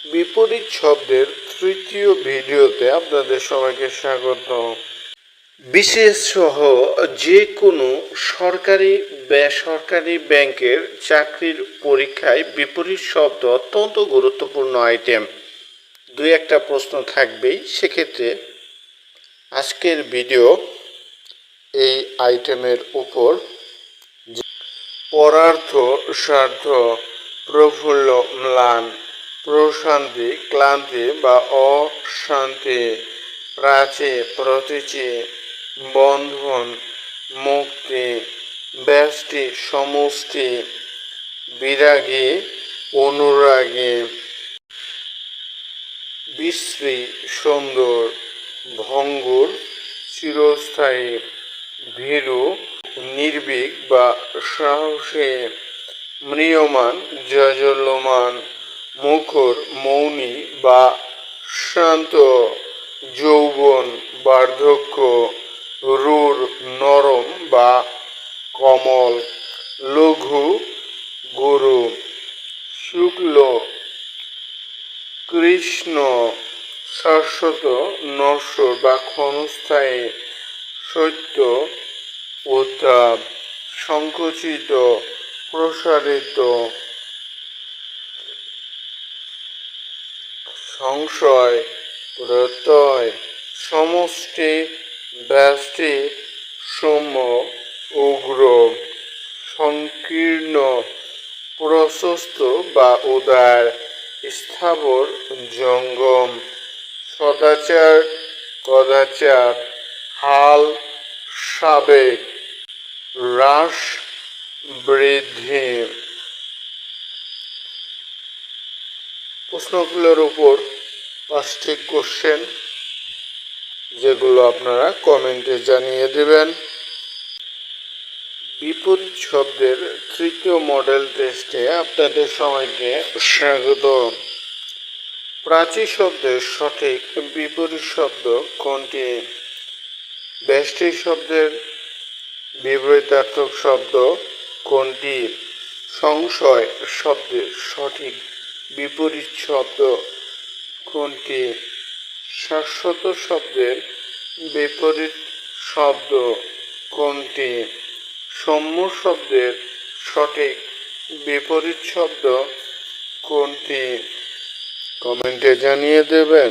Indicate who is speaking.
Speaker 1: বিপরীত শব্দের তৃতীয় ভিডিওতে আপনাদের সবাইকে স্বাগত। বিশেষ সহ যে কোনো সরকারি বেসরকারি ব্যাংকের চাকরির পরীক্ষায় বিপরীত শব্দ অত্যন্ত গুরুত্বপূর্ণ আইটেম। দুই একটা প্রশ্ন থাকবেই, সেক্ষেত্রে আজকের ভিডিও এই আইটেমের উপর। পরার্থ, স্বার্থ, প্রফুল্ল, ম্লান, প্রশান্তি, ক্লান্তি বা অশান্তি, প্রাচী, প্রতীচী, বন্ধন, মুক্তি, ব্যষ্টি, সমষ্টি, বিরাগী, অনুরাগী, বিশ্রী, সুন্দর, ভঙ্গুর, চিরস্থায়ী, ভীরু, নির্ভীক বা সাহসী, ম্রিয়মাণ, জাজ্বল্যমান, মুখর, মৌনী বা শান্ত, যৌবন, বার্ধক্য, রূঢ়, নরম বা কোমল, লঘু, গুরু, শুক্ল, কৃষ্ণ, শাশ্বত, নশ্বর বা ক্ষণস্থায়ী, সত্য, উত্তাপ, সংকুচিত, প্রসারিত, সংশয়, প্রত্যয়, সমষ্টি, ব্যষ্টি, সৌম্য, উগ্র, সংকীর্ণ, প্রশস্ত বা উদার, স্থাবর, জঙ্গম, সদাচার, কদাচার, হাল, সাবেক, হ্রাস, বৃদ্ধি। প্রশ্নগুলোর উপর 5টি কোশ্চেন, যেগুলো আপনারা কমেন্টে জানিয়ে দেবেন। বিপরীত শব্দের তৃতীয় মডেল টেস্টে আপনাদের সবাইকে স্বাগত। প্রাচী শব্দের সঠিক বিপরীত শব্দ কোনটি? ব্যষ্টি শব্দের বিপরীতার্থক শব্দ কোনটি? সংশয় শব্দের সঠিক বিপরীত শব্দ কোনটি? শাশ্বত শব্দের বিপরীত শব্দ কোনটি? সৌম্য শব্দের সঠিক বিপরীত শব্দ কোনটি? কমেন্টে জানিয়ে দেবেন।